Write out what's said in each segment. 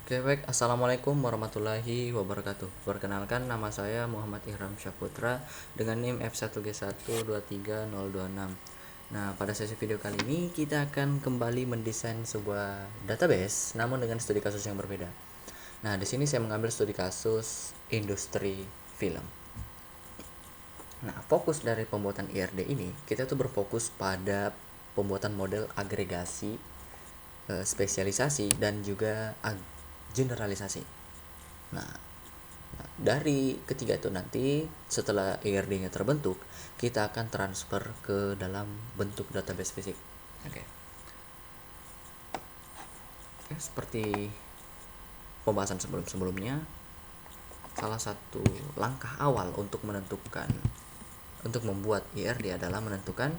Oke, baik. Assalamualaikum warahmatullahi wabarakatuh. Perkenalkan, nama saya Muhammad Ihram Syaputra dengan NIM F1G1230226. Nah, pada sesi video kali ini kita akan kembali mendesain sebuah database namun dengan studi kasus yang berbeda. Nah, di sini saya mengambil studi kasus industri film. Nah, fokus dari pembuatan IRD ini, kita tuh berfokus pada pembuatan model agregasi, spesialisasi, dan juga generalisasi. Nah, dari ketiga itu nanti setelah IRD-nya terbentuk, kita akan transfer ke dalam bentuk database fisik. Oke. Oke, seperti pembahasan sebelum-sebelumnya, salah satu langkah awal untuk membuat IRD adalah menentukan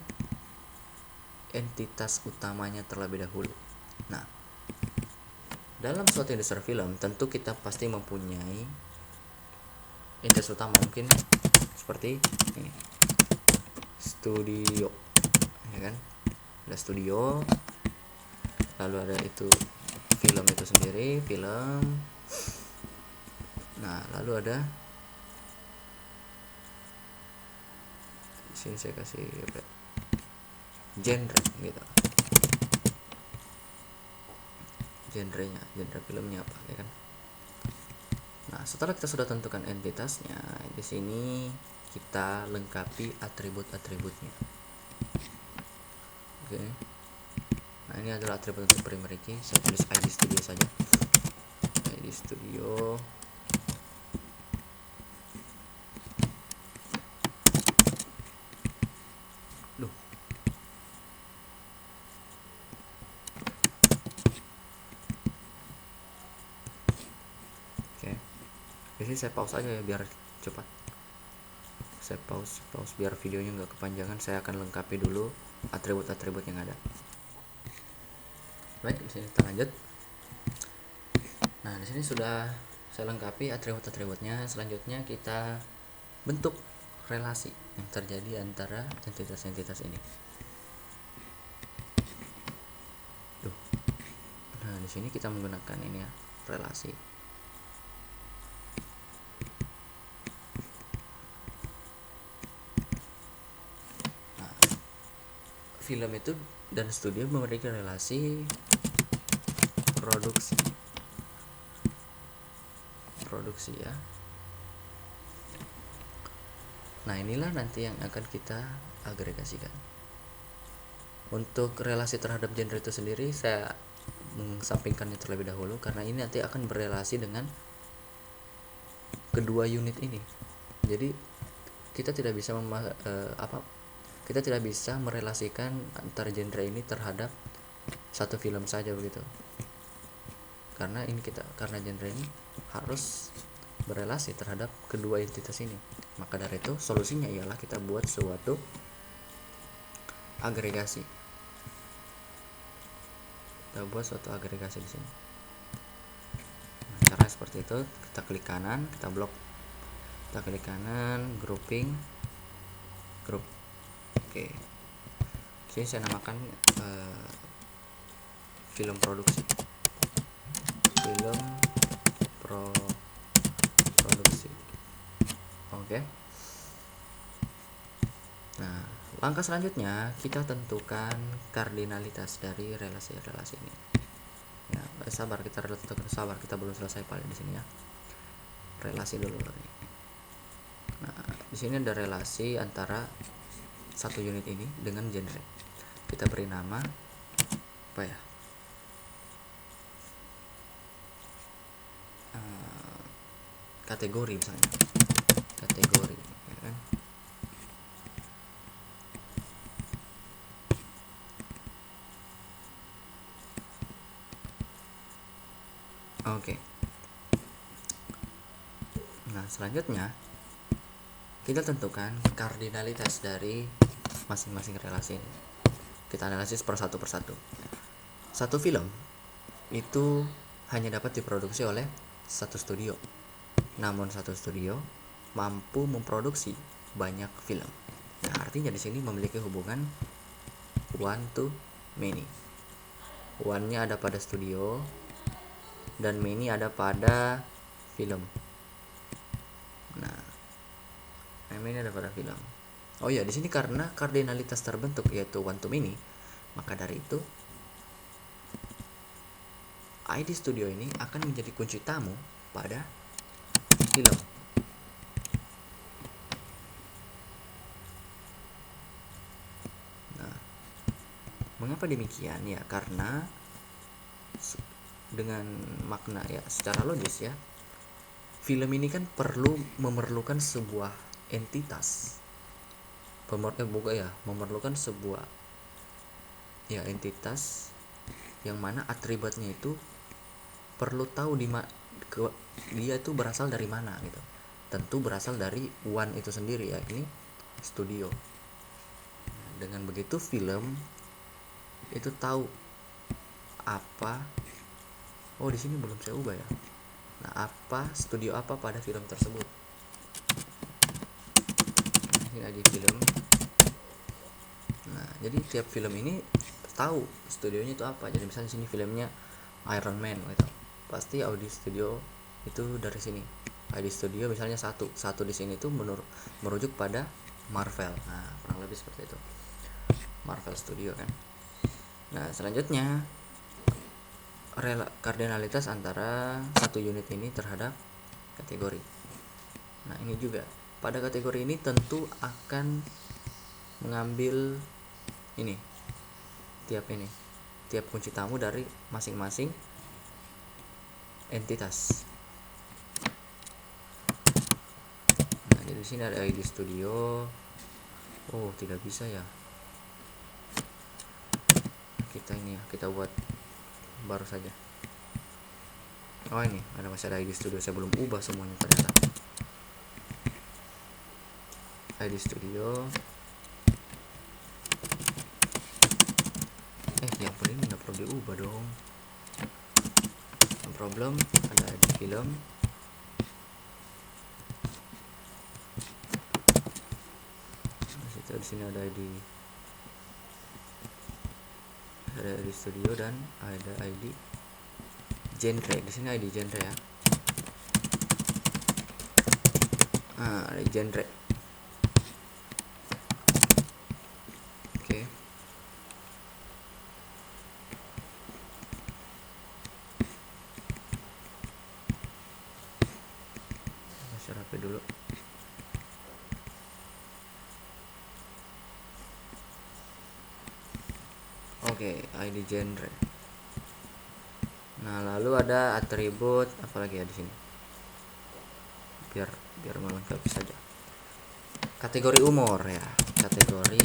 entitas utamanya terlebih dahulu. Nah, dalam suatu industri film tentu kita pasti mempunyai entitas utama, mungkin seperti ini, studio, ya kan? Ada studio, lalu ada itu film itu sendiri, film. Nah, lalu ada di sini saya kasih genre gitu. Genre filmnya apa, ya kan? Nah, setelah kita sudah tentukan entitasnya, di sini kita lengkapi atribut-atributnya. Oke. Nah, ini adalah atribut untuk primary key. Saya tulis ID studio saja. ID studio. Duh. Oke. Di sini saya pause aja ya biar cepat. Saya pause biar videonya nggak kepanjangan. Saya akan lengkapi dulu atribut-atribut yang ada. Baik, di sini kita lanjut. Nah, di sini sudah saya lengkapi atribut-atributnya. Selanjutnya kita bentuk relasi yang terjadi antara entitas-entitas ini. Nah, di sini kita menggunakan ini ya, relasi. Nah, film itu dan studio memiliki relasi produksi ya. Nah, inilah nanti yang akan kita agregasikan. Untuk relasi terhadap genre itu sendiri saya mengesampingkannya terlebih dahulu karena ini nanti akan berelasi dengan kedua unit ini. Jadi kita tidak bisa kita tidak bisa merelasikan antar genre ini terhadap satu film saja begitu. Karena genre ini harus berelasi terhadap kedua entitas ini. Maka dari itu solusinya ialah kita buat suatu agregasi. Di sini. Nah, cara seperti itu, kita klik kanan, kita blok. Kita klik kanan, grouping, group. Oke. Sini saya namakan film produksi. Oke. Nah, langkah selanjutnya kita tentukan kardinalitas dari relasi-relasi ini. Ya, sabar kita belum selesai paling di sini ya. Relasi dulu nih. Nah, di sini ada relasi antara satu unit ini dengan genre. Kita beri nama apa ya? Kategori misalnya. Kategori, ya kan? Oke. Nah, selanjutnya kita tentukan kardinalitas dari masing-masing relasi ini. Kita analisis persatu. Satu film itu hanya dapat diproduksi oleh satu studio. Namun satu studio mampu memproduksi banyak film. Nah, artinya di sini memiliki hubungan one to many. One-nya ada pada studio, dan many ada pada film. Nah, many ada pada film. Oh ya, di sini karena kardinalitas terbentuk yaitu one to many, maka dari itu ID Studio ini akan menjadi kunci tamu pada film. Nah, mengapa demikian? Ya, karena dengan makna ya secara logis ya, film ini kan memerlukan sebuah entitas. Memerlukan sebuah ya entitas yang mana atributnya itu perlu tahu dia itu berasal dari mana gitu. Tentu berasal dari one itu sendiri ya, ini studio. Dengan begitu film itu tahu apa, oh di sini belum saya ubah ya. Nah, studio apa pada film tersebut. Nah, ini lagi film. Nah, jadi tiap film ini tahu studionya itu apa. Jadi misalnya di sini filmnya Iron Man gitu. Pasti Audi Studio itu dari sini. ID Studio misalnya satu di sini itu merujuk pada Marvel. Nah, kurang lebih seperti itu. Marvel Studio kan. Nah, selanjutnya kardinalitas antara satu unit ini terhadap kategori. Nah, ini juga pada kategori ini tentu akan mengambil ini tiap kunci tamu dari masing-masing entitas. Nah, jadi di sini ada ID Studio. Oh, tidak bisa ya. Kita buat baru saja. Oh, ini masih ada ID Studio. Saya belum ubah semuanya ternyata. ID Studio. Yang paling ini nggak perlu diubah dong. No problem. Ada ID film. Di sini ada ID Studio dan ada ID genre. Di sini ID genre ya. Ada genre. Oke. Saya rapi dulu. Oke, ID genre. Nah, lalu ada atribut apalagi ya di sini. Biar melengkapi saja. Kategori umur ya. Kategori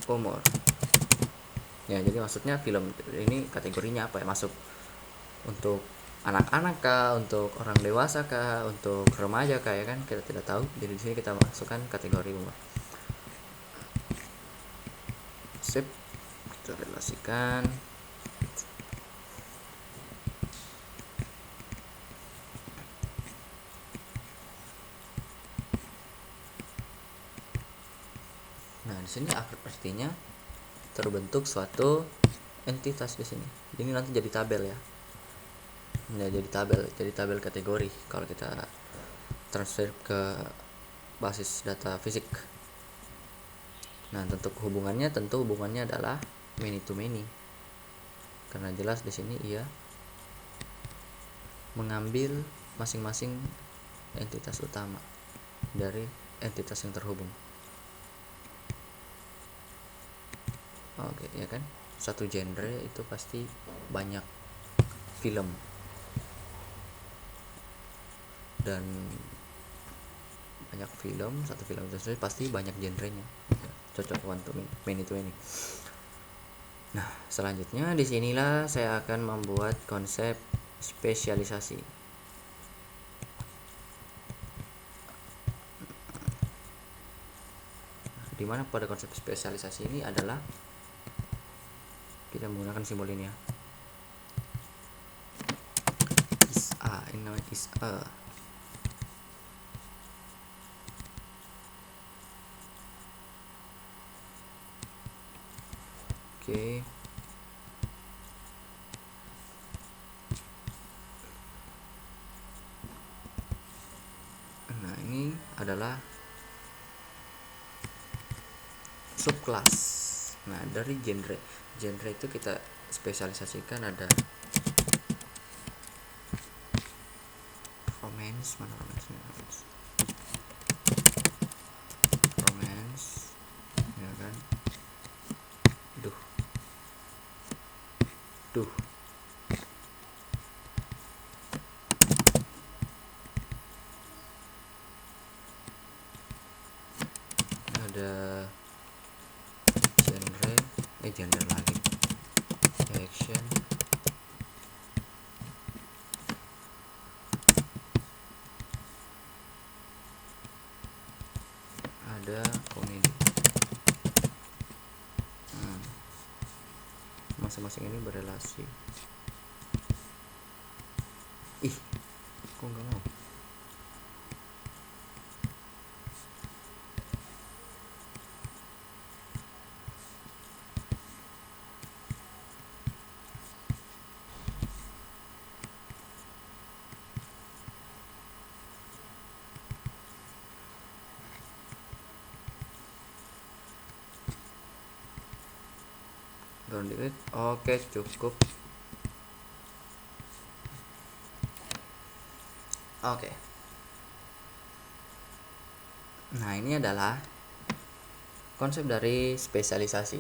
umur. Ya, jadi maksudnya film ini kategorinya apa ya? Masuk untuk anak-anak kah, untuk orang dewasa kah, untuk remaja kah, ya kan? Kita tidak tahu. Jadi di sini kita masukkan kategori umur. Sip. Kita relasikan. Nah, di sini artinya terbentuk suatu entitas di sini. Ini nanti jadi tabel ya. Nah, jadi tabel kategori kalau kita transfer ke basis data fisik. Nah, hubungannya adalah many to many. Karena jelas di sini ia mengambil masing-masing entitas utama dari entitas yang terhubung. Oke, ya kan? Satu genre itu pasti banyak film. Dan satu film tersebut pasti banyak genrenya. Cocok one to many to many. Nah, selanjutnya disinilah saya akan membuat konsep spesialisasi. Dimana pada konsep spesialisasi ini adalah kita menggunakan simbol ini ya. Ini namanya is a. Oke. adalah subclass. Nah, dari genre itu kita spesialisasikan ada romance, romance ya kan. Duh ada genre lagi, action, ada komedi. Masing-masing ini berelasi. Kok nggak mau? Don't do it. Oke, cukup. Oke. Nah, ini adalah konsep dari spesialisasi.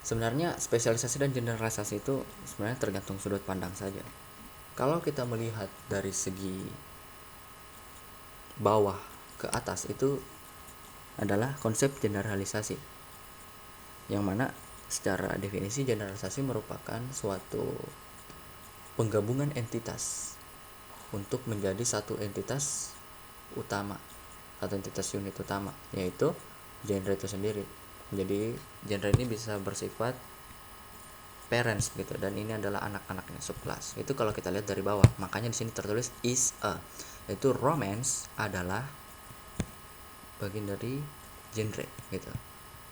Sebenarnya spesialisasi dan generalisasi itu sebenarnya tergantung sudut pandang saja. Kalau kita melihat dari segi bawah ke atas, itu adalah konsep generalisasi, yang mana secara definisi generalisasi merupakan suatu penggabungan entitas untuk menjadi satu entitas utama, atau entitas unit utama, yaitu genre itu sendiri. Jadi genre ini bisa bersifat parents gitu, dan ini adalah anak-anaknya, subclass. Itu kalau kita lihat dari bawah, makanya di sini tertulis is a, yaitu romance adalah bagian dari genre gitu.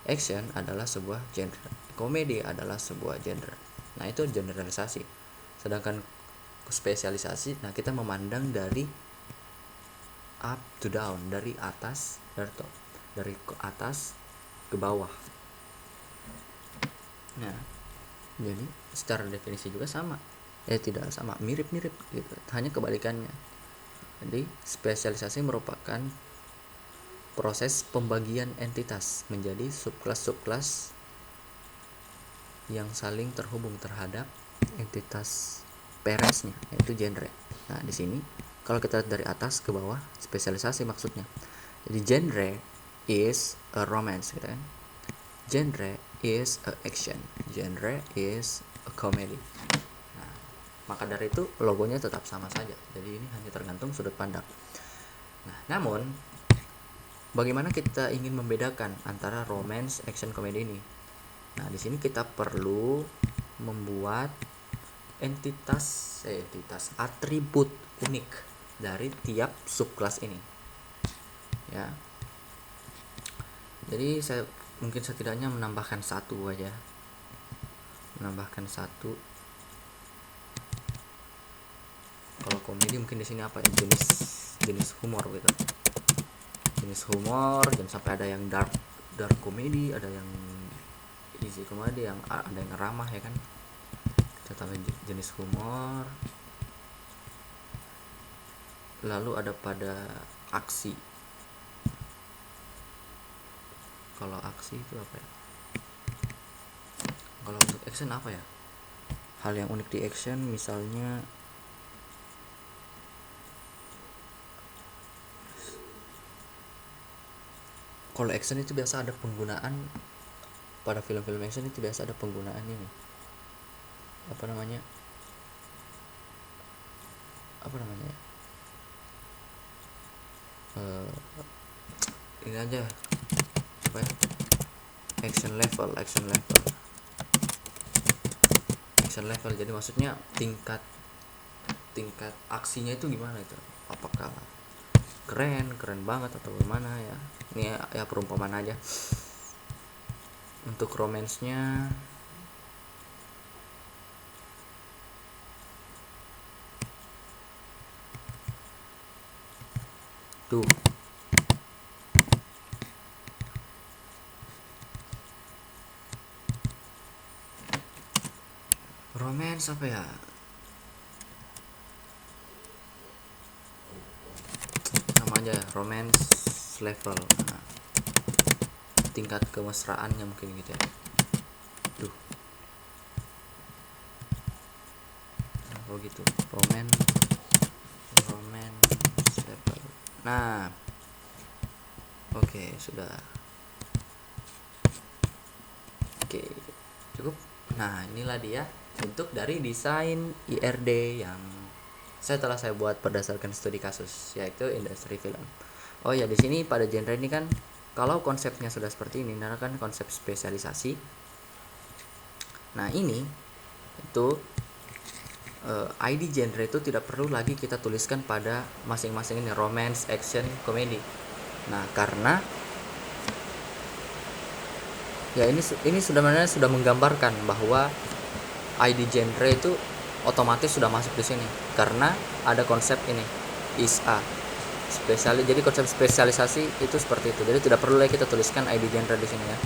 Action adalah sebuah genre, komedi adalah sebuah genre. Nah, itu generalisasi. Sedangkan spesialisasi, nah kita memandang dari up to down, dari atas dari ke atas ke bawah. Nah, jadi secara definisi juga sama, tidak sama, mirip-mirip gitu, hanya kebalikannya. Jadi spesialisasi merupakan proses pembagian entitas menjadi subclass yang saling terhubung terhadap entitas parentsnya, yaitu genre. Nah, di sini kalau kita lihat dari atas ke bawah, spesialisasi maksudnya. Jadi genre is a romance gitu kan. Genre is a action. Genre is a comedy. Nah, maka dari itu logonya tetap sama saja. Jadi ini hanya tergantung sudut pandang. Nah, namun bagaimana kita ingin membedakan antara romance, action, komedi ini? Nah, di sini kita perlu membuat entitas atribut unik dari tiap subclass ini. Ya. Jadi saya mungkin setidaknya menambahkan satu aja. Kalau komedi mungkin di sini apa ya? Jenis humor gitu. Jenis humor, jangan sampai ada yang dark komedi, ada yang easy komedi, ada yang ramah ya kan. Kita tambah jenis humor. Lalu ada pada aksi. Kalau aksi itu apa ya? Kalau untuk action apa ya? Hal yang unik di action misalnya kalau action itu biasa ada penggunaan, pada film-film action itu biasa ada penggunaan ini. Apa namanya? Ini aja apa ya? Action level. Jadi maksudnya tingkat aksinya itu gimana itu? Apakah keren banget atau gimana ya? Ini ya perumpamaan aja. Untuk romance-nya Tuh. Romance apa ya? Sama aja romance level. Nah, tingkat kemesraannya mungkin gitu ya. Duh. Nah, kalau gitu romance level. Nah, oke, sudah. Oke, cukup. Nah, inilah dia bentuk dari desain IRD yang telah saya buat berdasarkan studi kasus, yaitu industri film. Oh ya, di sini pada genre ini kan kalau konsepnya sudah seperti ini, nah kan konsep spesialisasi. Nah, ini itu ID genre itu tidak perlu lagi kita tuliskan pada masing-masing ini romance, action, komedi. Nah, karena ya ini sebenarnya sudah menggambarkan bahwa ID genre itu otomatis sudah masuk di sini karena ada konsep ini ISA jadi konsep spesialisasi itu seperti itu. Jadi tidak perlu lagi kita tuliskan ID genre di sini ya.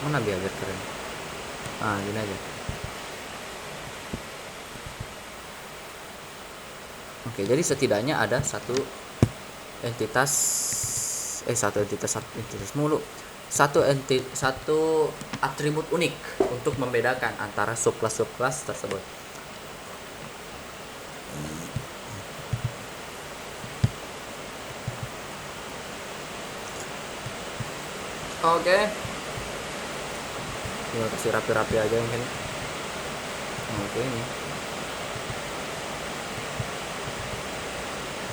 Mana biar keren. Nah, gini aja. Oke, jadi setidaknya ada satu entitas mulu. Satu atribut unik untuk membedakan antara subkelas tersebut. Oke. Tinggal kasih rapi-rapi aja mungkin. Oke, ini.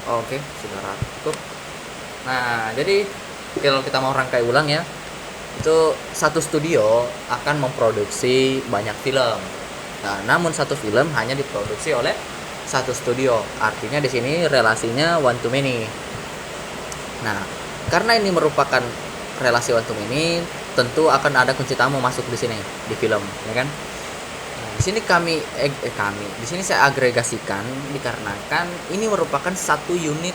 Oke, sudah rapi. Nah, jadi kalau kita mau rangkai ulang ya, itu satu studio akan memproduksi banyak film. Nah, namun satu film hanya diproduksi oleh satu studio. Artinya di sini relasinya one to many. Nah, karena ini merupakan relasi one to many, tentu akan ada kunci tamu masuk di sini di film, ya kan? Nah, di sini di sini saya agregasikan dikarenakan ini merupakan satu unit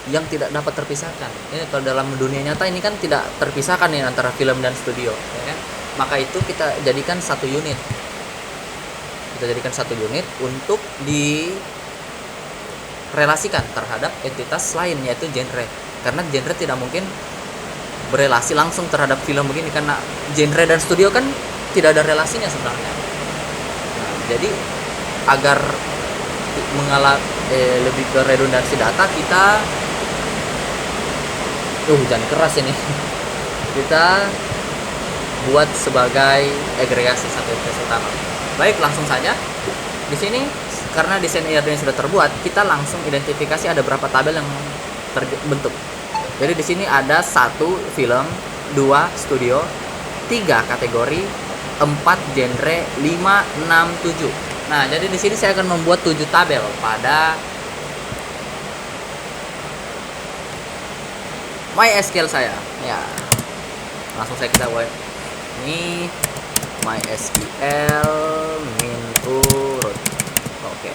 yang tidak dapat terpisahkan. Ini kalau dalam dunia nyata ini kan tidak terpisahkan nih antara film dan studio, ya kan? Maka itu kita jadikan satu unit. Untuk direlasikan terhadap entitas lain yaitu genre. Karena genre tidak mungkin berelasi langsung terhadap film begini karena genre dan studio kan tidak ada relasinya sebenarnya. Nah, jadi agar lebih ke redundansi data kita hujan keras ini kita buat sebagai agregasi satu entitas utama. Baik, langsung saja di sini karena desain IRD sudah terbuat, kita langsung identifikasi ada berapa tabel yang terbentuk. Jadi di sini ada 1 film, 2 studio, 3 kategori, 4 genre, 5, 6, 7. Nah, jadi di sini saya akan membuat 7 tabel pada MySQL saya. Ya. Langsung saya kita buat ini MySQL min root. Oke.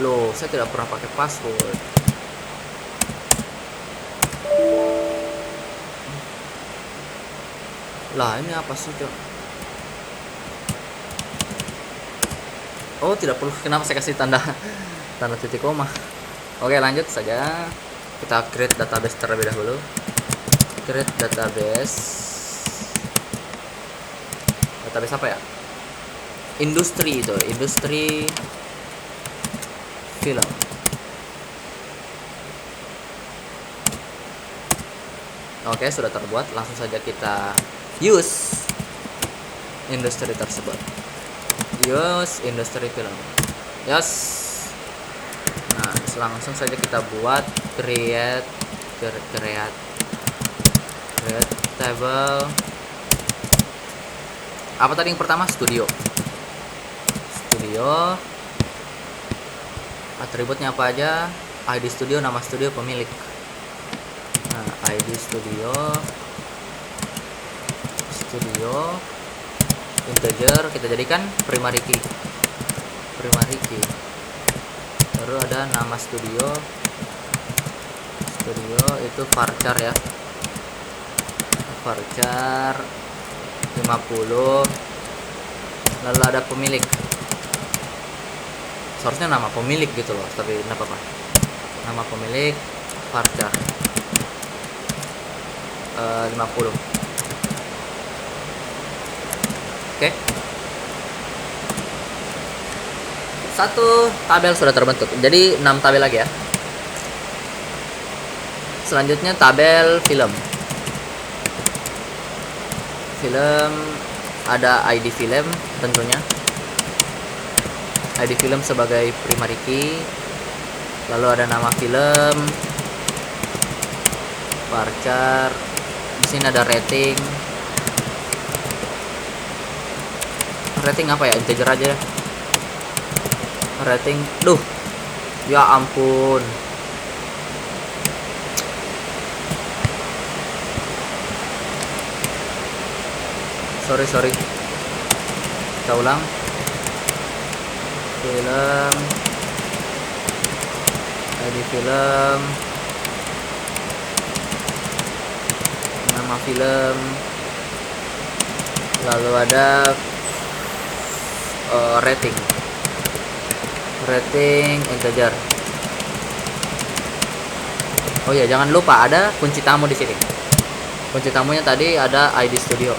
Loh, saya tidak pernah pakai password. Lah, ini apa sih, Cok? Oh, tidak perlu. Kenapa saya kasih tanda titik koma? Oke, lanjut saja. Kita create database terlebih dahulu. Create database. Database apa ya? Industri itu, industri film. Oke, sudah terbuat. Langsung saja kita use industri tersebut. Use industri film. Yes. Nah, langsung saja kita buat create table. Apa tadi yang pertama? Studio. Atributnya apa aja? ID studio, nama studio, pemilik. Nah, ID studio integer kita jadikan primary key. Baru ada nama studio itu varchar ya, varchar 50. Lalu ada pemilik, seharusnya nama pemilik gitu loh, tapi enggak apa-apa, nama pemilik varchar 50. Oke. Satu tabel sudah terbentuk. Jadi 6 tabel lagi ya. Selanjutnya tabel film. Film ada ID film tentunya. ID film sebagai primary key. Lalu ada nama film, varchar. Di sini ada rating. Rating apa ya? Integer aja ya. Rating. Duh. Ya ampun. Sorry. Kita ulang. Film. ID film. Nama film. Lalu ada rating integer. Oh ya, jangan lupa ada kunci tamu di sini. Kunci tamunya tadi ada ID studio.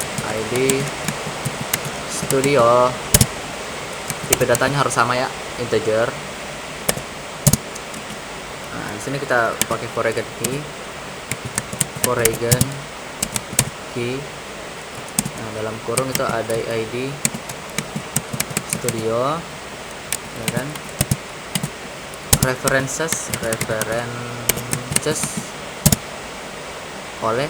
Tipe datanya harus sama ya, integer. Nah, di sini kita pakai foreign key. Nah, dalam kurung itu ada ID studio, ya kan? References oleh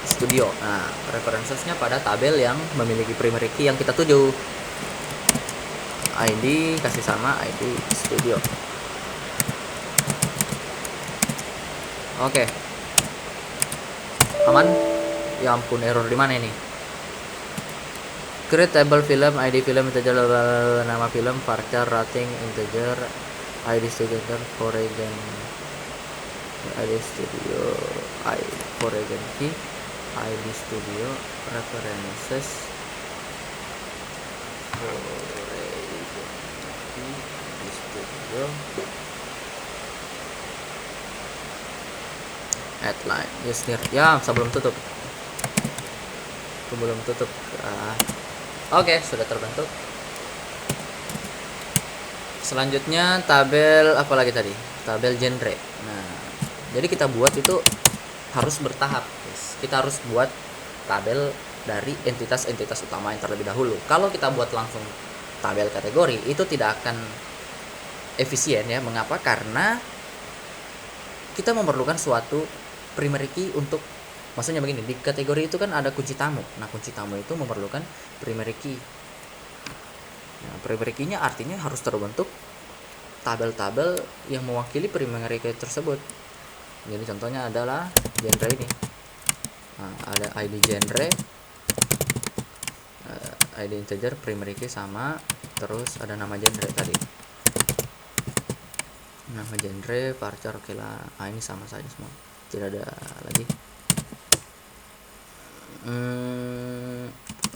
studio. Nah, referencesnya pada tabel yang memiliki primary key yang kita tuju. ID kasih sama ID studio. Oke. Aman? Ya ampun, error di mana ini? Create table film, ID film integer, nama film, varchar, rating integer, ID studio, foreign ID studio, foreign key, ID studio, references, foreign key, ID studio, headline, yes near. Ya, sebelum tutup. Oke, sudah terbentuk. Selanjutnya tabel apa lagi tadi? Tabel genre. Nah, jadi kita buat itu harus bertahap, guys. Kita harus buat tabel dari entitas-entitas utama yang terlebih dahulu. Kalau kita buat langsung tabel kategori, itu tidak akan efisien ya. Mengapa? Karena kita memerlukan suatu primary key untuk, maksudnya begini, di kategori itu kan ada kunci tamu. Nah, kunci tamu itu memerlukan primary key. Nah, primary key-nya artinya harus terbentuk tabel-tabel yang mewakili primary key tersebut. Jadi contohnya adalah genre ini. Nah, ada ID genre, ID integer, primary key sama, terus ada nama genre tadi. Nama genre, varchar, oke lah. Ini sama saja semua. Tidak ada lagi.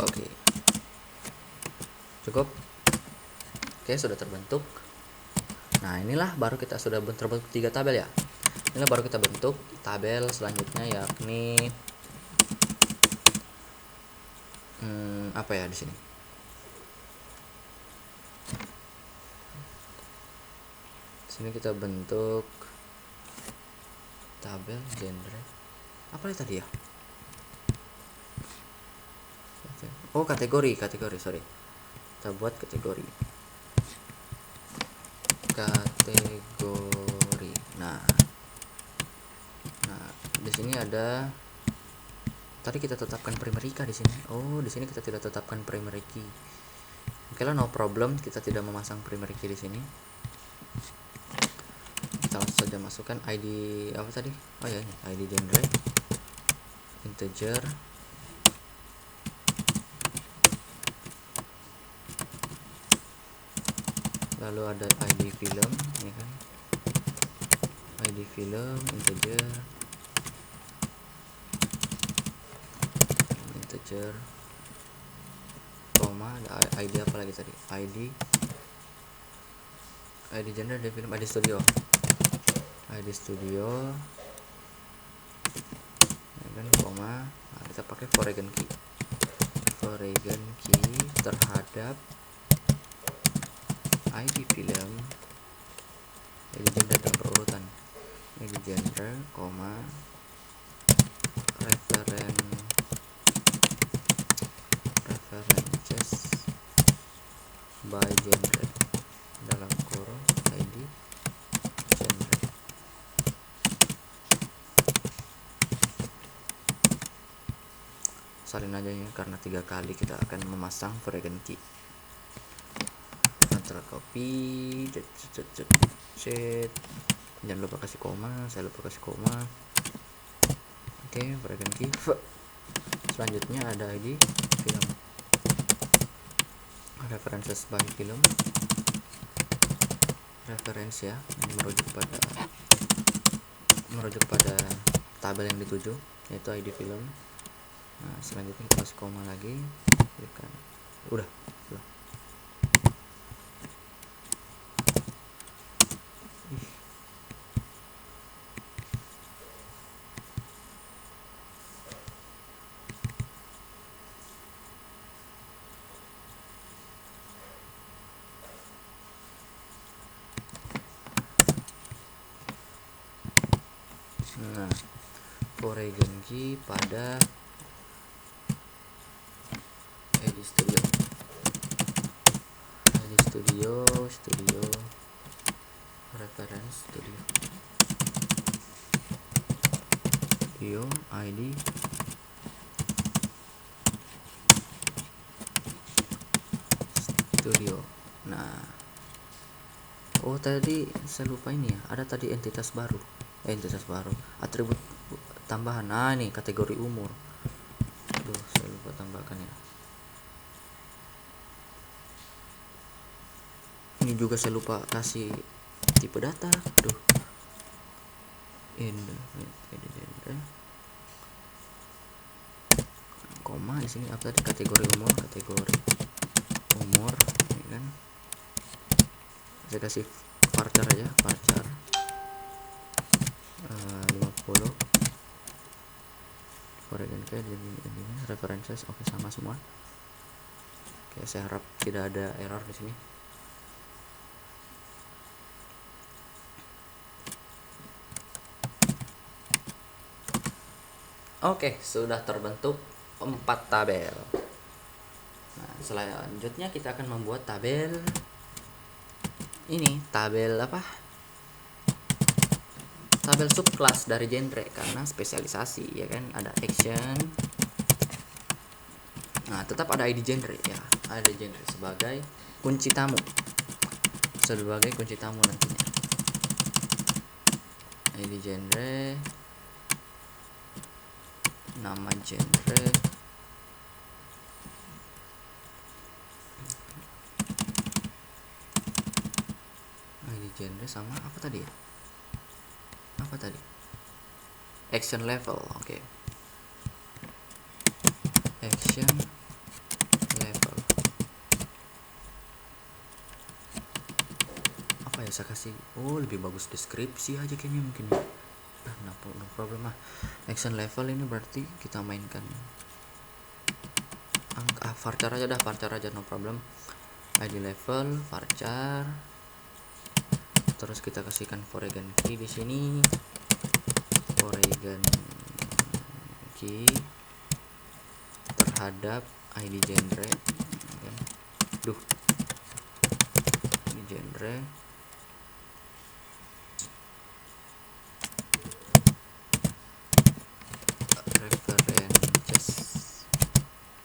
Oke. Cukup. Oke, sudah terbentuk. Nah, inilah baru kita sudah terbentuk 3 tabel ya. Inilah baru kita bentuk tabel selanjutnya, yakni apa ya di sini? Di sini kita bentuk tabel genre. Apa tadi ya? Oh, kategori, sorry. Kita buat kategori. Nah, di sini ada, tadi kita tetapkan primary key di sini. Oh, di sini kita tidak tetapkan primary key. Oke lah, no problem, kita tidak memasang primary key di sini. Kita langsung saja masukkan ID apa tadi? Oh ya, ini ID genre integer, lalu ada ID film, ya kan, ID film integer, koma, ada ID apa lagi tadi, ID genre dari film, ID studio, ya kan, koma. Nah, kita pakai foreign key terhadap ID film, ID genre dalam perurutan, ID genre, koma, references by genre dalam kurung ID genre. Salin aja ya, karena 3 kali kita akan memasang foreign key. Ctrl copy, jangan lupa kasih koma, saya lupa kasih koma. Oke, foreign key. Selanjutnya ada ID film, references by film, reference ya, merujuk pada tabel yang dituju, yaitu ID film. Nah, selanjutnya kita kasih koma lagi, udah. Nah, foreign key pada ID studio, reference studio, ID studio. Nah, tadi saya lupa ini ya, ada tadi entitas baru, atribut tambahan. Nah, ini kategori umur. Saya lupa tambahkan ya. Ini juga saya lupa kasih tipe data. Koma di sini apa tadi, kategori umur, ya kan. Saya kasih varchar aja, 50. Foreign key ini references, oke, sama semua. Oke, saya harap tidak ada error di sini. Oke, sudah terbentuk 4 tabel. Nah, selanjutnya kita akan membuat tabel ini, tabel subclass dari genre, karena spesialisasi ya kan. Ada action. Nah, tetap ada ID genre ya, ada genre sebagai kunci tamu nantinya. ID genre, nama genre, ID genre sama apa tadi ya? Action level, oke. Action level. Apa ya saya kasih? Lebih bagus deskripsi aja kayaknya mungkin ya. No problem lah. Action level ini berarti kita mainkan angka, varchar aja, no problem. ID level, varchar. Terus kita kasihkan foreign key di sini. Foreign key terhadap ID genre. Ini genre. References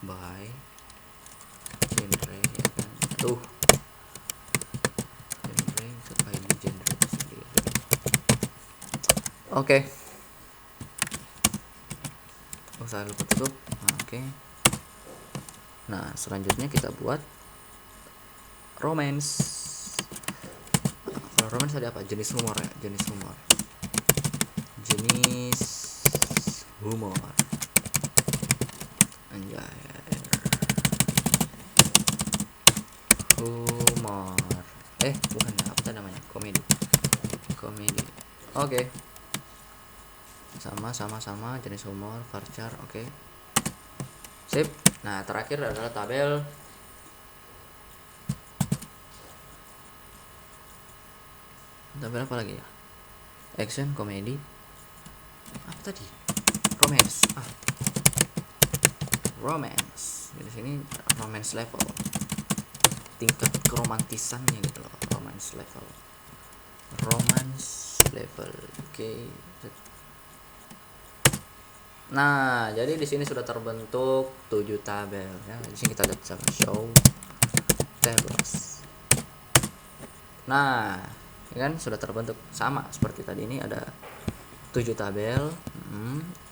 by genre, ya kan. Genre sendiri. Oke. Saya lupa tutup. Oke. Nah, selanjutnya kita buat romance. romance tadi apa? Jenis humor ya, jenis humor. Jenis humor. Anjay. Humor. Bukan ya, apa namanya? Komedi. Komedi. Oke. Sama jenis humor, varchar, oke. Sip. Nah, terakhir adalah tabel apa lagi ya? Action, komedi. Apa tadi? Romance. Romance. Di sini romance level. Tingkat keromantisannya gitu loh. Romance level. Oke. Nah, jadi di sini sudah terbentuk 7 tabel ya. Di sini kita lihat sama show tables. Nah, ini kan sudah terbentuk sama seperti tadi. Ini ada 7 tabel.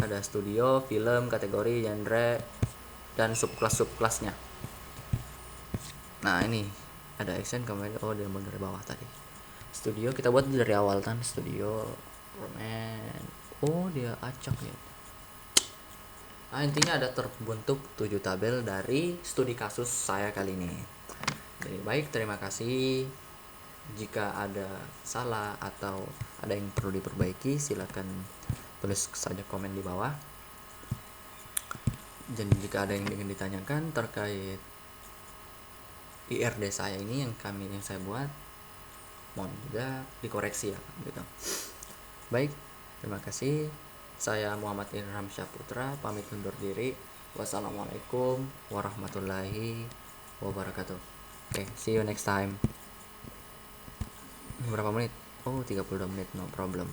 Ada studio, film, kategori, genre, dan subkelas-subkelasnya. Nah, ini ada action, komedi. Dia mulai dari bawah tadi. Studio kita buat dari awal kan. Studio, romance. Dia acak ya. Nah, intinya ada terbentuk 7 tabel dari studi kasus saya kali ini. Jadi baik, terima kasih. Jika ada salah atau ada yang perlu diperbaiki, silakan tulis saja komen di bawah. Dan jika ada yang ingin ditanyakan terkait IRD saya ini yang saya buat, mohon juga dikoreksi ya gitu. Baik, terima kasih. Saya Muhammad Ilham Syahputra pamit undur diri. Wassalamualaikum warahmatullahi wabarakatuh. See you next time. Berapa menit? 32 menit, no problem.